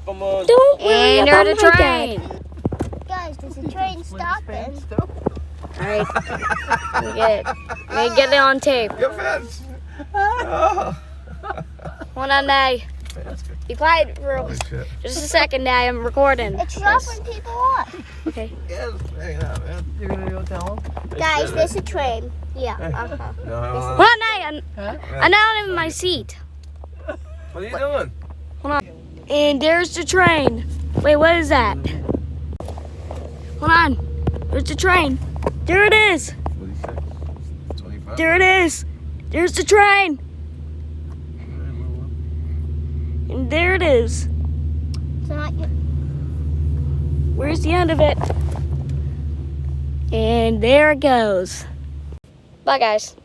Come on. Don't worry And about there's my a train. dad. Guys, there's a train stopping. Alright. Let me get it on tape. Your fence. Oh. Hold on, Nay. That's good. Be quiet for Holy shit. just a second, Nay. I'm recording. It's dropping people off. Okay. Yeah, hang on, man. You're gonna go tell him? Guys, there's a train. Yeah, uh-huh. No, Hold on, Nay. I'm not in my seat. what are you doing? Hold on. And there's the train. Wait, what is that? Hold on. There's the train. There it is. What do you say? 25? There it is. There's the train. And there it is. It's not your... Where's the end of it? And there it goes. Bye, guys.